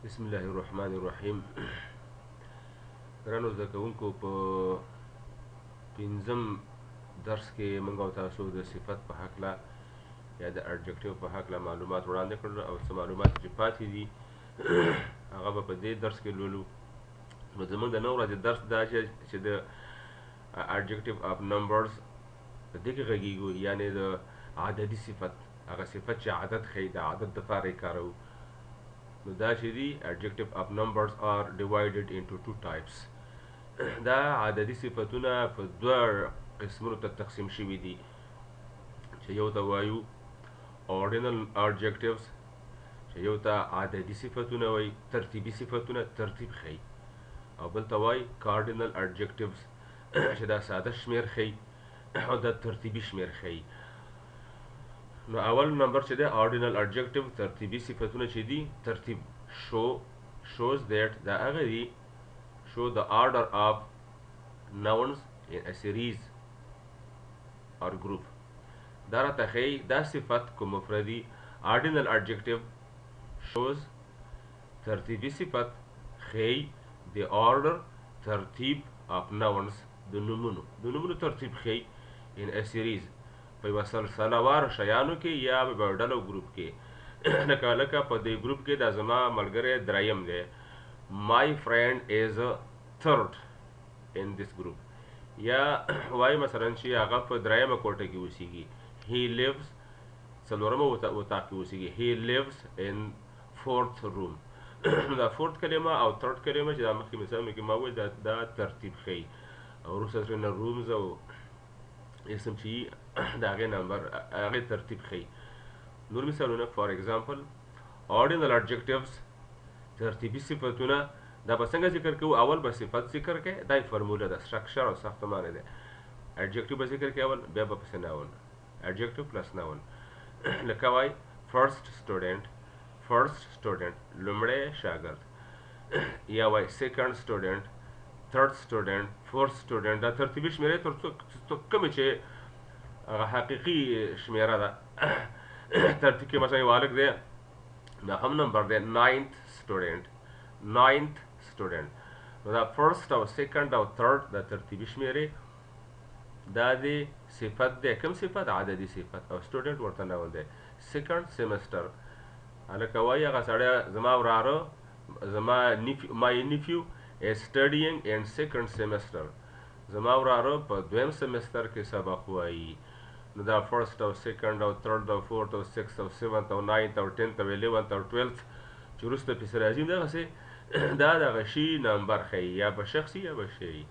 बिस्मिल्लाहिर्रहमानिर्रहीम। ګرانو زده کوونکو، په پنځم درس کې موږ او تاسو د صفت په هکله یا د اډجکټیو په هکله معلومات وړاندې کړل، او څه معلومات چې پاتې دي هغه به په دې درس کې لولو. نو زموږ د نن ورځې درس دا چې د اډجکټیو اف نمبرز په دې کې غږیږو، یعنې د عددي صفت، هغه صفت چې عدد ښیي، د عدد دپاره یې کاروو. نو دا چې دي adjective of numbers are divided into two types. دا عددي صفتونه په دوه قسمونو ته تقسیم شوي دي، چې یو ته وایو ordinal adjectives، چې یو ته عددي صفتونه وایي، ترتیبي صفتونه، ترتیب ښیي، او بل ته وایي cardinal adjectives، چې دا ساده شمیر ښیي او دا ترتیبي شمیر ښیي. نو اول نمبر چې دی ordinal adjective، ترتیبي صفتونه چې دي، ترتیب shows that دا هغه دي show the order of nouns in a series or group. دا راته ښیي دا صفت کوم مفردي ordinal adjective shows ترتیبي صفت ښیي the order ترتیب of nouns د نومونو ترتیب ښیي in a series په یوه سلسله وار شیانو کې یا په ډلو ګروپ کې. لکه په دې ګروپ کې دا زما ملګری دریم دی، my friend is a third in this group. یا وایي مثلا چې هغه په دریمه کوټه کې اوسیږي، he lives څلورمه اتاق کې اوسیږي، he lives in fourth room. دا فورت کلمه او تھرد کلمه چې دا مخکې مثالونه کې ما وویل دا ترتیب ښیي، او وروسته ترېنه رومز او اسم چې د هغې نمبر هغې ترتیب ښیي. نور مثالونه فار ایگزامپل ordinal adjectives ترتیبي صفتونه دا به څنګه ذکر کوو؟ اول به صفت ذکر کوي، دا یې فرموله ده، سټرکچر او ساختمان دی. adjective به ذکر کوي اول، بیا به پسې noun، adjective plus noun. لکه وایي first student لومړی شاګرد، یا وایي second student third student fourth student. دا ترتیبي شمیرې تر څو کومې چې حقیقي شمیره ده. ترتیب کې مثلا یو هلک دی، دا هم نمبر دی ninth student. نو دا فرست او سیکنډ او تھرډ دا ترتیبي شمیرې، دا دی صفت دی. کوم صفت؟ عددي صفت. او سټوډنټ ورته نوم دی. سیکنډ سیمسټر، هلکه وایي هغه سړی زما وراره، زما my nephew is studying in second semester، زما وراره په دویم سیمستر کې سبق وایي. نو دا فرست او سیکنډ او تھرډ او فورت او سکس او سیونت او ناینت او ټینت او الیونت او ټویلت چې وروسته پسې راځي، دغسې دا دغه شي نمبر ښیي، یا به شخصي یا به شیي.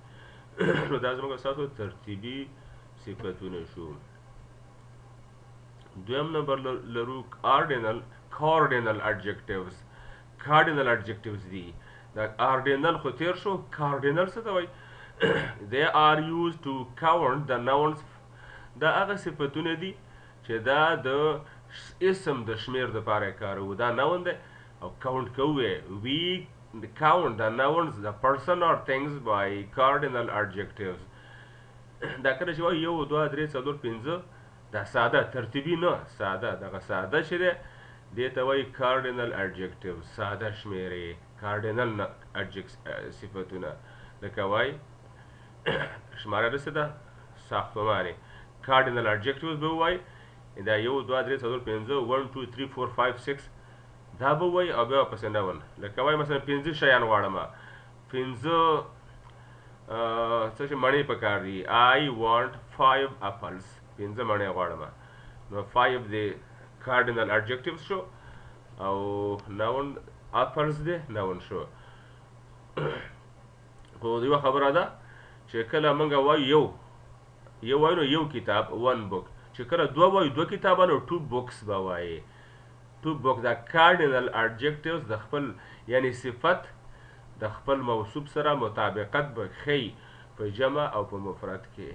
نو دا زموږ ستاسو ترتیبي صفتونه شو. دویم نمبر لرو cardinal adjectives. cardinal adjectives دي، دا ordinal خو تیر شو، cardinal څه ته وایي؟ they are used to count the nouns. دا هغه صفتونه دي چې دا د اسم د شمیر دپاره یې کاروو، دا نون دی او کاونټ کوو یې. we count the nouns the person or things by cardinal adjectives. دا کله چې وایي یو دوه درې څلور پنځه، دا ساده ترتیبي نه، ساده دغه ساده چې دی دې ته وایي cardinal adjectives، ساده شمیرې، cardinal صفتونه. لکه وایي شماره داسې ده ساختمانې، cardinal adjectives به ووایي، دا یو دوه درې څلور پنځه 1 2 3 4 5 6 دا به ووایي، او بیا پسې نون. لکه وایي مثلا پنځه شیان غواړمه، پنځه څه شي مڼې پکار دي، I want 5 apples، پنځه مڼې غواړمه. نو 5 دی cardinal adjectives شو، او noun apples دی noun شو. خو یوه خبره ده چې کله موږ وایو یو وایو نو یو کتاب one book، چې کله دوه وایو دوه کتابه نو 2 books به وایي. 2 books دا cardinal adjectives د خپل یعنی صفت د خپل موصوف سره مطابقت به ښیي په جمع او په مفرد کې.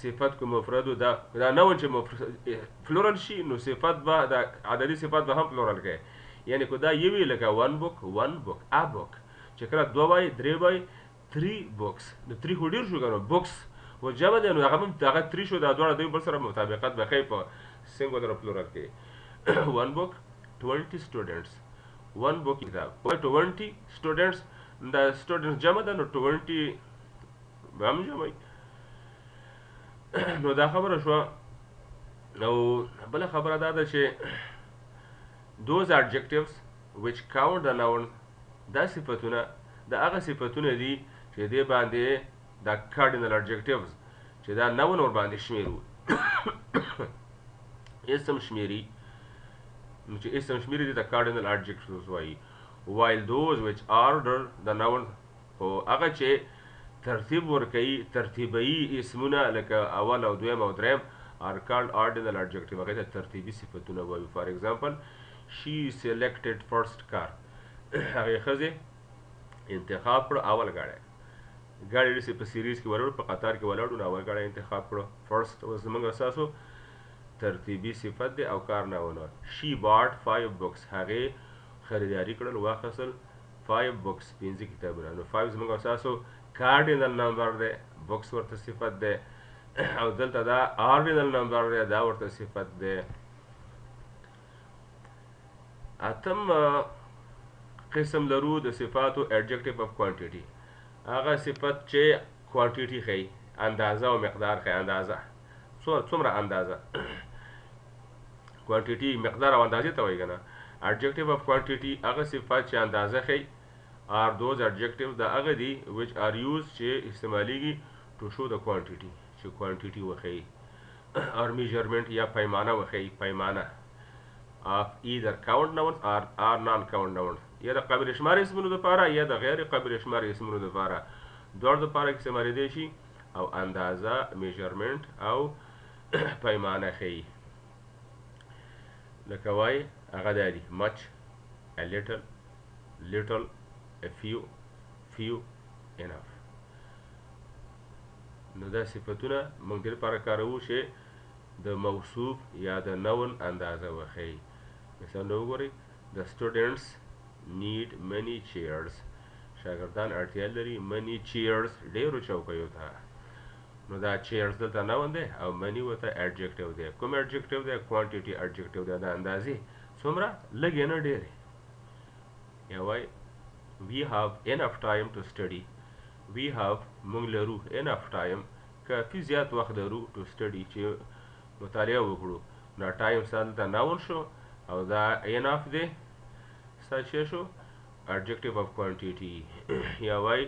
صفت کو مفردو دا نون چې پلورل شي، نو صفت به دا عددي صفت به هم پلورل کوي، یعنی که دا یوي لکه one book a book، چې کله دوه وایي درې وایي 3 books. نو 3 خو ډېر شو که نو books و جمع دی، نو هغه هم هغه 3 شو، دا دواړه دوی بل سره مطابقت به ښیي په سینګولر او پلورل کې. one book 20 students 1 book کتاب 20 students دا students جمع ده نو 20 به هم جمع نو دا خبره شوه. او بله خبره دا ده چې those adjectives which count the noun دا صفتونه دا هغه صفتونه دي چې دې باندې دا cardinal adjectives چې دا noun ور باندې شمیرو اسم شمیري نو چې اسم شمیري دي دا cardinal adjectives وایي while those which order the noun خو هغه چې ترتیب ورکوي ترتیبي اسمونه لکه اول او دویم او دریم are called ordinal adjective هغه ته ترتیبي صفتونه وایي. for example she selected first car هغه ښځې انتخاب کړه اول ګاډی داسې په سیریز کې ولاړو په قطار کې ولاړو نو اول ګاډی انتخاب کړه فرست اوس زموږ اساسو ترتیبي صفت دی او کار نه ونه. she bought 5 books هغې خریداري کړل واخیستل 5 books 5 کتابونه نو 5 زموږ اساسو cardinal number دی books ورته صفت دی او دلته دا ordinal number دی دا ورته صفت دی. اتم قسم لرو د صفاتو adjective of quantity هغه صفت چې کوانټیټي ښیي اندازه او مقدار ښیي اندازه څومره اندازه کوانټیټي مقدار او اندازې ته وایي که نه. adjective of quantity هغه صفات چې اندازه ښیي are those adjectives دا هغه دي which are used چې استعمالیږي to show the quantity چې کوانټیټي وښیي or measurement یا پیمانه وښیي پیمانه of either count nouns or non-count nouns یا د قابل شمار اسمونو دپاره یا د غیر قابل شمار اسمونو دپاره دواړو دپاره کې استعمالیدی شي او اندازه میجرمنټ او پیمانه ښیي. لکه وایي هغه دا دي much a little a few enough. نو دا صفتونه موږ دې لپاره کاروو چې د موصوف یا د نون اندازه وښیي. مثال وګورئ the students need many chairs شاګردان اړتیا لري many chairs ډېرو چوکیو ته نو دا chairs دلته نون دی او many ورته adjective دی. کوم adjective دی quantity adjective دی د اندازې څومره لږې نه ډېرې. یا وایي we have enough time to study we have موږ لرو enough time کافي زیات وخت لرو to study چې مطالعه وکړو. نو ټایم ستا دلته ناون شو او دا enough دی ستا چې شو adjective of quantity. یا وایي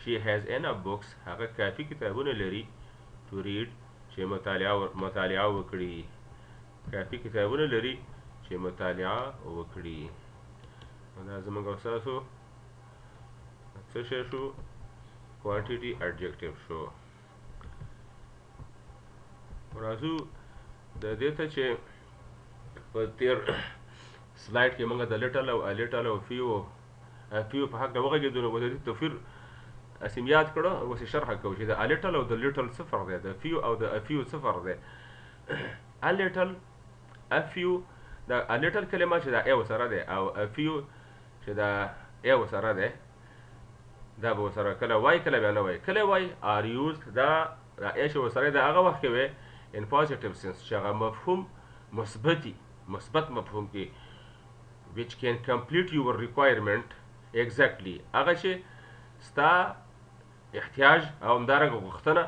she has enough books هغه کافي کتابونه لري to read چې مطالعه وکړي کافي کتابونه لري چې مطالعه وکړي. دا زموږ او ستاسو څه شی شو quantity adjective شو. راځو د دې ته چې په تیر سلاید کې موږ د لیټل او لیټل او فیو په حق وغږېدو نو د دې توپیر اسیم یاد کړو اوس یې شرحه کوو چې د لیټل او د لیټل صفر دی د فیو او د فیو صفر دی. لیټل فیو د لیټل کلمه چې د ایو سره دی او فیو چې د ایو سره دی دا به ورسره کله وای کله بیا نه وای کله وای are used دا ای چې ورسره د هغه وخت کې وی in positive sense چې هغه مفهوم مثبت مفهوم کې which can complete your requirement exactly هغه چې ستا احتیاج او همدارنګه غوښتنه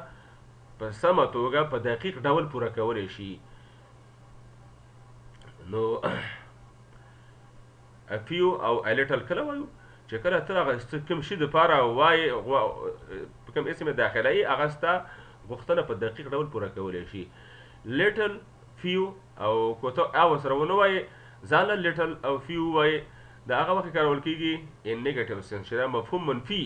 په سمه توګه په دقیق ډول پوره کولی شي. نو a few او a little کله وایو چې کله ته هغه کوم شي دپاره وایې په کوم اسم داخله یې هغه ستا غوښتنه په دقیق ډول پوره کولی شي. لیټل فیو او که ته ورسره ونه وایې ځان له لیټل او فیو وایې د هغه وخت کارول کېږي ان نیګیټیو سنس چې دا مفهوم منفي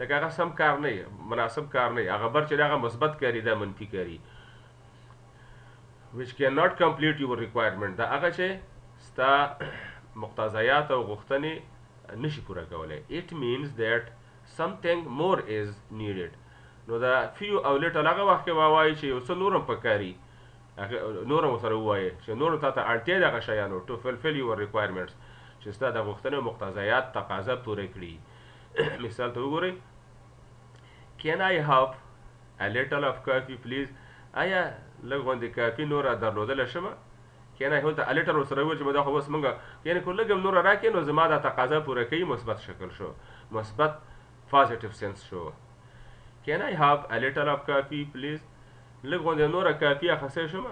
لکه هغه سم کار نه مناسب کار نه هغه بر چې هغه مثبت کاري دا منفي کاري which cannot complete your requirement دا هغه چې ستا مقتضیات او غوښتنې نشي پوره کولی. it means that something more is needed. نو دا فیو او لیټل هغه وخت کې ووایي چې یو څه نور هم پکاري نور هم ورسره ووایې چې نور تا ته اړتیا د هغه شیانو to fulfill your requirements چې ستا د غوښتنې مقتضیات تقاضا پوره کړي. مثال ته وګورئ can I have a little of coffee please آیا لږ غوندې کافي نوره درلودلی شمه کنه هو ته لیټر سره ویل چې دا خو اوس مونږ یعنی کو لګم نور راکې نو زما د تقاضا پوره کوي مثبت شکل شو مثبت positive sense شو can I have a little of coffee please لګ غونډه نور کافي اخسه شم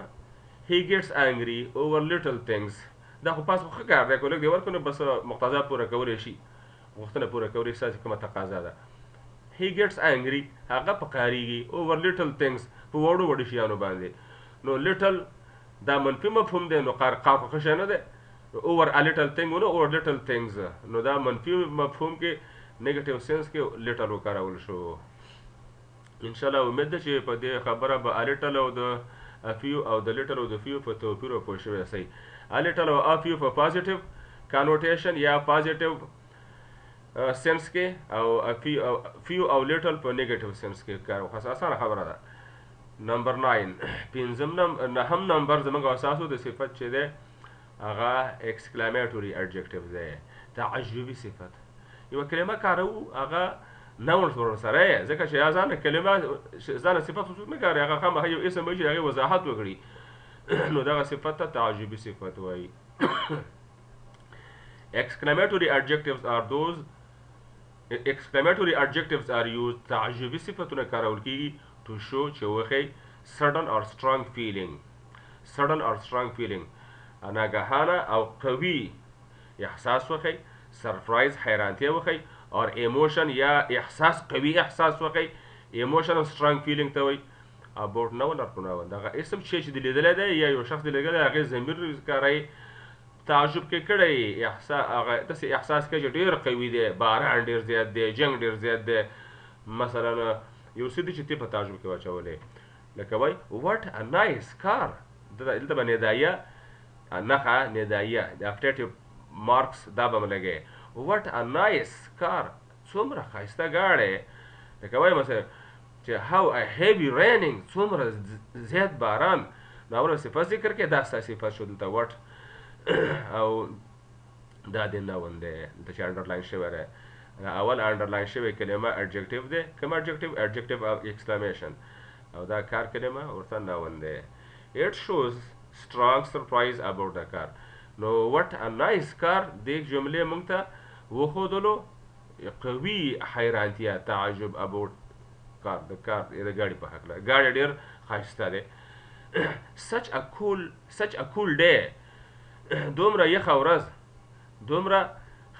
he gets angry over little things دا خو پاس خو کار دی کوله دی ورکو بس مقتضا پوره کولای شي غوښتنه پوره کولای شي چې کومه تقاضا ده he gets angry هغه پکاريږي over little things په وړو وړو شیانو باندې نو little دا منفي مفهوم دی نو قار خو ښه نه دی over a little thing نو over little things نو دا منفي مفهوم کې نیگیټیو سنس کې little وکارول شو ان شاء الله امید ده چې په دې خبره به a little او د a few او د little او د few په توپیر پوه شوی سي a little او a few په positive connotation یا positive sense کې او a few او little په negative sense کې کار خاصه اسانه خبره ده نمبر 9 پنځم نمبر زموږ اساسو د صفت چې ده هغه exclamatory adjective ده تعجبي صفت یو کلمه کارو هغه نون سره ځکه چې ځان کلمه ځان صفت خصوص نه کاری هغه هم یو اسم وي چې هغه وضاحت وکړي نو دا صفت ته تعجبي صفت وایي exclamatory adjectives are used تعجبي صفتونه کارول کیږي to show چې وخی sudden or strong feeling ناګهانه او قوي احساس وخی سرپرایز حیرانتیا وخی اور ایموشن یا احساس قوي احساس وخی ایموشن strong feeling ته وایي about نون or pronoun دغه اسم چې د لیدل دی یا یو شخص د لیدل هغه ضمیر کاری تعجب کې کړی احساس هغه داسې احساس کوي چې ډېر قوي دی باران ډېر زیات دی جنگ ډېر زیات دی مثلا یو څه دي چې ته په تعجب کې واچولې لکه وای what a nice car دلته باندې ندایه نخه ندایه د افټیټیو مارکس دا به ملګي what a nice car څومره ښایسته ګاډی لکه وای مثلا چې how a heavy raining څومره زیات باران نو اوله صفت ذکر کې دا ستا صفت شو دلته what او دا د نون دی دلته چې انډرلاین شوی دی اول انډرلاین شوی کلمه adjective دی کوم adjective of exclamation او دا کار کلمه ورته نون دی it shows strong surprise about the car نو what a nice car دې جملې موږ ته وښودلو قوي حیرانتیا تعجب about car د ګاډي په هکله ګاډی ډېر ښایسته دی such a cool day دومره یخه ورځ دومره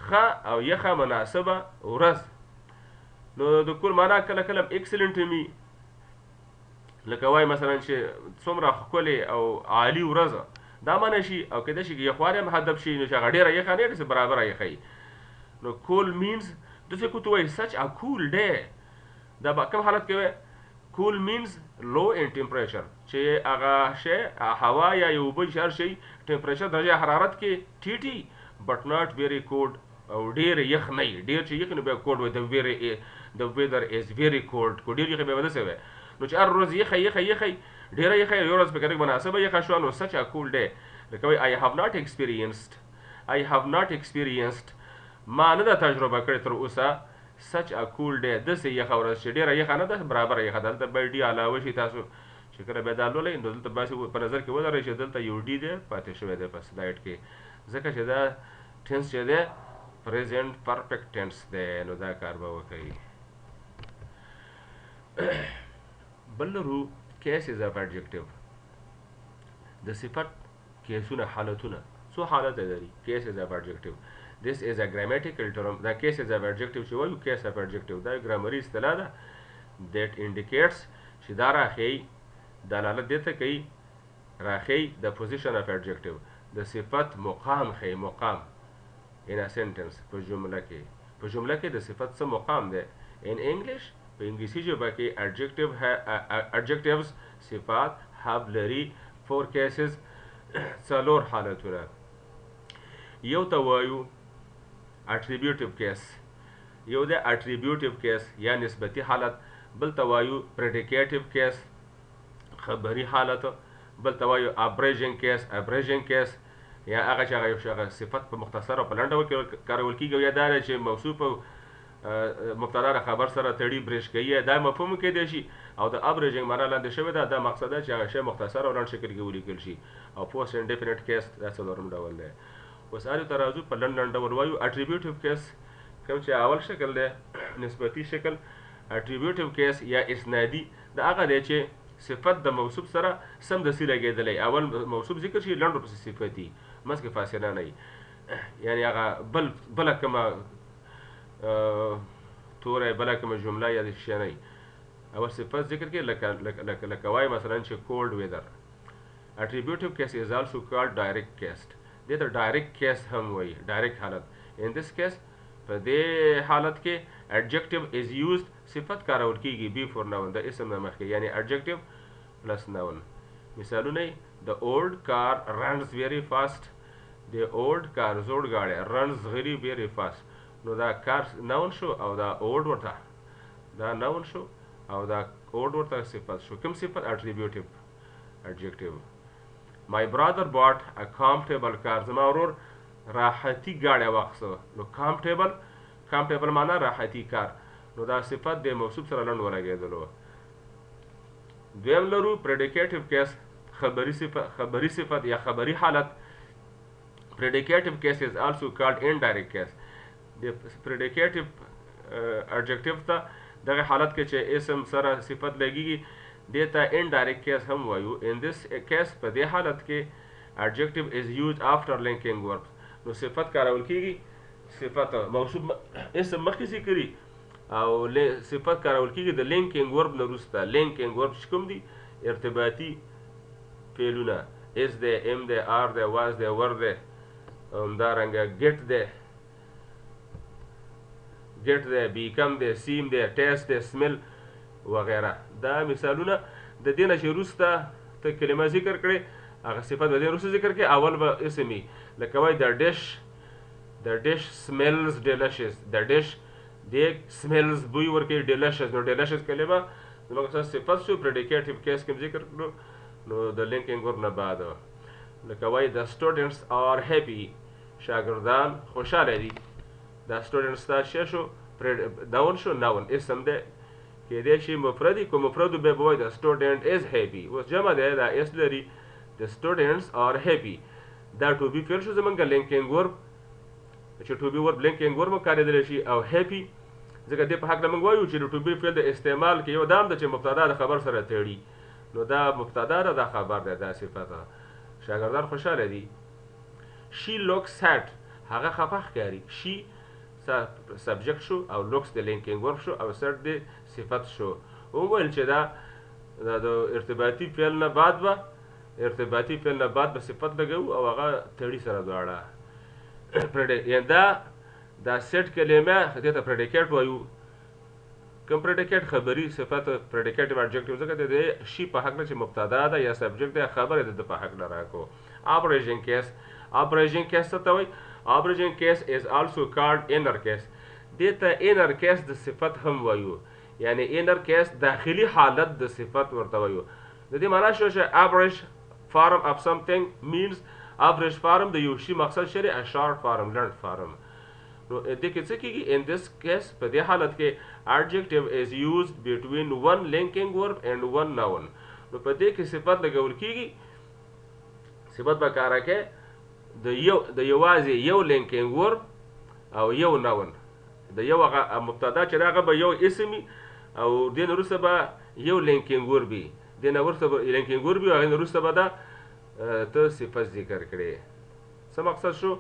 ښه او یخه مناسبه ورځ نو د کول معنا کله کله excellent می لکه وای مثلا چې څومره ښکلې او عالی ورځ دا معنی شي او کېدای شي یخوالی هم هدف شي نو چې هغه ډېره یخه نه ډېسې برابره یخی نو cool means داسې کو ته وایي such a cool day دا به کوم حالت کې وی cool means low in temperature چې هغه شی هوا یا یو اوبه هر شی ټمپریچر درجه حرارت کې ټیټي but not very cold او ډېر یخ نه وي ډېر چې یخ نو بیا cold وي the weather is very cold کو ډېر یخ بیا به داسې وی نو چې هر ورځ یخی ډېره یخه یو ورځ پکې لږ مناسبه یخه شوه نو such a cool day لکه وایي I have not experienced ما نه ده تجربه کړې تر اوسه such a cool day داسې یخه ورځ چې ډېره یخه نه ده برابره یخه ده دلته باید ډي علاوه شي تاسو چې کله بیا دا لولئ نو دلته باسې په نظر کې ولرئ چې دلته یو ډي دی پاتې شوی دی په سلایډ کې ځکه چې دا ټینس چې دی present perfect tense دی نو دا کار به وکړي بل لرو cases of adjective د صفت کیسونه حالتونه څو حالت لري cases of adjective this is a grammatical term the cases of adjective چې وایو case of adjective دا ګرامري اصطلاح ده that indicates چې دا راښیي دلالت دې ته کوي راښیي the position of adjective د صفت مقام ښیي مقام in a sentence په جمله کې د صفت څه مقام دی in English په انګلیسي ژبه کې adjectives صفات have لري 4 cases څلور حالتونه یو ته وایو attributive case یو د attributive case یا نسبتي حالت بل ته وایو predicative case خبري حالت بل ته وایو abrogation case یا هغه چې هغه صفت په مختصر او په لنډ ډول کارول کیږي یا دا چې موصوف مبتدا د خبر سره تړي برش کوي دا مفهوم کې دی شي او د ابریجنګ معنا لاندې شوی دا مقصد ده چې هغه شی مختصر او لنډ شکل کې ولیکل شي او پوسټ انډیفینټ کیس دا څلورم ډول دی. اوس اړ ترازو په لنډ ډول وایو اټریبیوټیو کیس کوم چې اول شکل دی نسبتي شکل. اټریبیوټیو کیس یا اسنادي دا هغه دی چې صفت د موصوف سره سم دسي لګېدلی اول موصوف ذکر شي لنډ ورپسې صفتي مسکې فاصله نه وي یعنی هغه بله کومه توره بله کومه جمله یا د شی نه وي اول صفت ذکر کې لکه وایي مثلا چې کولډ ویدر. اټریبیوټیو کیس از آلسو کالډ ډایرکټ کیس دې ته ډایرکټ کیس هم وایي ډایرکټ حالت. ان دس کیس په دې حالت کې adjective is used صفت کارول کیږي before noun د اسم نه مخکې یعنی adjective plus noun. مثالونه the old car runs very fast the old car زوړ ګاډی runs very fast نو دا کار noun شو او دا old ورته دا noun شو او دا old ورته صفت شو. کوم صفت attributive adjective. my brother bought a comfortable car زما ورور راحتي ګاډی واخیسته نو comfortable معنا راحتي کار نو دا صفت د موصوف سره لنډ ولګېدلو. دویم لرو پریډیکیټیو کیس خبري صفت یا خبري حالت. پریډیکیټیو کیس از آلسو کالډ انډایرکټ کیس. د پریډیکیټیو اډجکټیو ته دغه حالت کې چې اسم سره صفت لګیږي دې ته انډایرکټ کیس هم وایو. ان دس کیس په دې حالت کې اډجکټیو از یوزد افټر لینکینګ ورب نو صفت کارول کیږي صفت موصوف اسم مخکې ذکري او صفت کارول کیږي د لینکینګ ورب نه وروسته. لینکینګ ورب چې کوم دي ارتباطي فعلونه اس دی ام دی آر دی واز دی ور دی همدارنګه ګیټ دی بیکم دی سیم دی ټیسټ دی سمیل وغیره. دا مثالونه د دې نه چې وروسته ته کلمه ذکر کړې هغه صفت به دې وروسته ذکر کړې اول به اسم وي لکه وایي the dish smells delicious the dish دیګ smells بوی ورکوي delicious نو delicious کلمه زموږ سره صفت شو. پریډیکیټیو کیس کې ذکر کړو نو د لینکینګ ورب نه بعد لکه وایي the students are happy شاګردان خوشحاله دي. دا students دا شی شو ناون شو ناون اسم دی کېدای شي مفردي که مفردو بیا به وایي the student is happy اوس جمع دی دا اس لري the students are happy دا to be فعل شو زموږ لینکینګ ورب چې to be ورب لینکینګ ورب هم کارېدلی شي او happy ځکه دې په هکله موږ وایو چې د to be فعل د استعمال کې یو دام ده چې مبتدا د خبر سره تړي نو دا مبتدا ده دا خبر ده دا صفت ده. شاګردان خوشحاله دي. she looks sad هغه خفه ښکاري. she سبجیکټ شو او looks د لینکینګ ورب شو او sad د صفت شو. وویل چې دا د ارتباطي فعل نه بعد به صفت لګوو او هغه تړي سره دواړه. دا سیټ کلمه دې ته پریډیکیټ وایو. کوم پریډیکیټ خبري صفت پریډیکیټیو اډجکټیو ځکه د شي په حق نه چې مبتدا ده یا سبجیکټ ده خبره د په حق نه راکو. اپریجنګ کیس څه ته وایي؟ اپریجنګ کیس از آلسو کالډ انر کیس. دې ته انر کیس د صفت هم وایو یعنی انر کیس داخلي حالت د صفت ورته وایو. د دې معنا شو چې average form of something means average form د یو شي مقصد شری a short form لنډ form. نو دې کې څه کېږي in this case په دې حالت کې adjective is used between one linking verb and one noun. نو په دې کې صفت لګول کېږي صفت به کار کوي د یوازې یو linking verb او یو noun د یو هغه مبتدا چې هغه به یو اسمي او دې نه وروسته به یو linking verb وي دې نه وروسته به linking verb وي هغې نه وروسته به دا ته صفت ذکر کړې. څه مقصد شو؟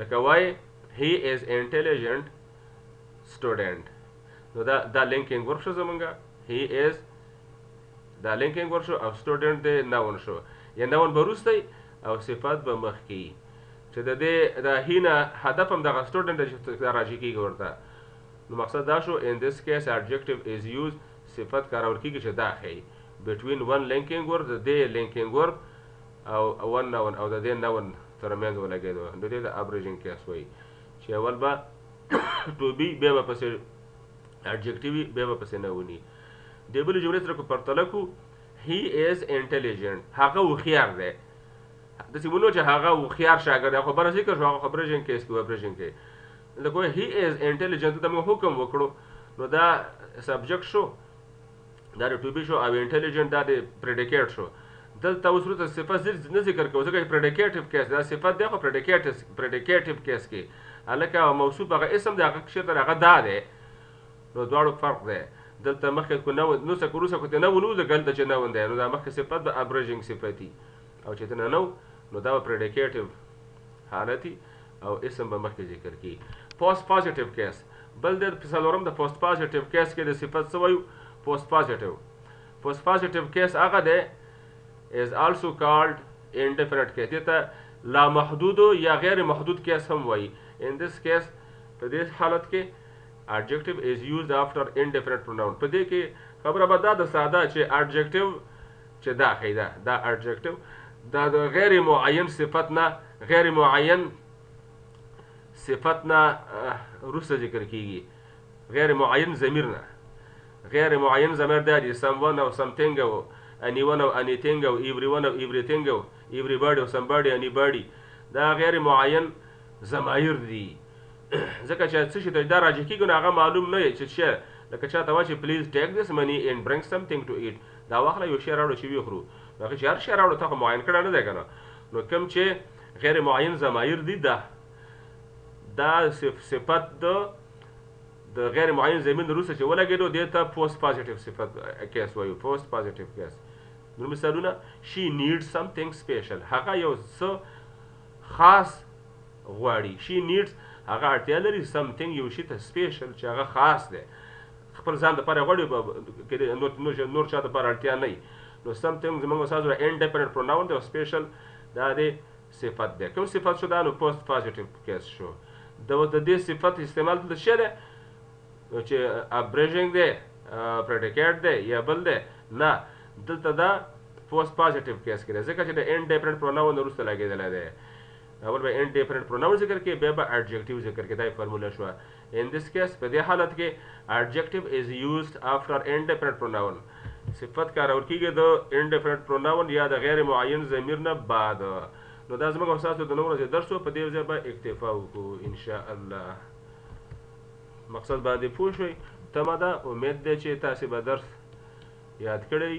لکه وایي he is intelligent student نو دا لینکینګ ورب شو زمونږه he is دا لینکینګ ورب شو او student دی ناون شو یا ناون به وروستی او صفت به مخکې چې د دې د هی نه هدف هم دغه student دی چې راجع کېږي ورته. نو مقصد دا شو in this case adjective is used صفت کارول کېږي چې دا ښیي between one linking verb د دې linking verb او one noun او د دې noun ترمنځ ولګېدو نو دې د ابریجنګ کیس وایي چې اول به to be بیا به پسې adjective بیا به پسې noun وي. دې بلې جملې سره کو پرتله کړو he is intelligent هغه هوښیار دی. داسې ونو چې هغه هوښیار شاګرد دی خبره ذکر شو هغه ابریجنګ کیس کې ابریجنګ کې لکه هی از انټیلیجنت ته موږ حکم وکړو نو دا سبجیکټ شو دا د ټو بي شو او انټیلیجنت دا د پریډیکیټ شو دلته اوس وروسته صفت نه ذکر کوو ځکه چې پریډیکیټیو کیس دا صفت دی خو پریډیکیټیو کیس کې هلکه موصوف هغه اسم دی هغه چېرته هغه دا دی نو دواړو فرق دی دلته مخکې کو نو څه کو روسه کو ته نو دلته چې نو دی نو دا مخکې صفت د ابریجنګ صفتي او چې ته نو دا پریډیکیټیو حالتي او اسم به مخکې ذکر کی پوسټ پوزټیو کیس بل د څلورم د پوسټ پوزټیو کیس کې د صفت څه وایو پوسټ پوزټیو کیس هغه دی is also called indefinite case دته لا محدود یا غیر محدود کیس هم وایي in this case په دې حالت کې adjective is used after indefinite pronoun په دې کې خبره به دا د ساده چې adjective چې دا خیده دا adjective دا د غیر معین صفت نه غیر معین صفت نه وروسته ذکر کیږي غیر معین ضمیر نه غیر معین ضمیر دا دی someone او something او anyone او anything او everyone او everything او everybody او somebody anybody دا غیر معین ضمایر دي ځکه چې څه شي ته دا راجع کېږي نو هغه معلوم نه وي چې څه لکه چاته وایي چې پلیز ټیک دس منی اینډ برنګ سمثینګ ټو ایټ دا واخله یو شی راوړه چې ویې خورو هغه چې هر شی راوړه ته خو معین کړی نه دی که نه نو کوم چې غیر معین ضمایر دي دا صفت د غیر معین ضمیر وروسته چې ولګېدو دې ته پوسټ پوزټیو صفت کیس وایو پوسټ پوزټیو کیس نور مثالونه شي نیډ سمثینګ سپیشل هغه یو څه خاص غواړي شي نیډز هغه اړتیا لري سمثینګ یو شي ته سپیشل چې هغه خاص دی خپل ځان دپاره غواړي نور چا دپاره اړتیا نه وي نو سمثینګ زموږ ستاسو انډیپنډنټ پروناون دی او سپیشل دا دی صفت دی کوم صفت شو دا نو پوسټ پوزټیو کیس شو د دې صفت استعمال دلته څه دی چې ابریجنګ دی پریډیکیټ دی یا بل دی نه دلته دا پوسټ پوزټیو کیس کې دی ځکه چې د انډیپنډنټ پروناون وروسته لګېدلی دی اول به انډیپنډنټ پروناون ذکر کړي بیا به اډجکټیو ذکر کړي دا یې فارموله شوه ان دس کیس په دې حالت کې اډجکټیو از یوزډ افټر انډیپنډنټ پروناون صفت کارول کېږي د انډیپنډنټ پروناون یا د غیر معین ضمیر نه بعد نو دا زموږ او ستاسو د نن ورځې درس و په دې ځای به اکتفا وکړو انشاءالله مقصد باندې پوه شوئ تمه ده امید دی چې تاسې به درس یاد کړی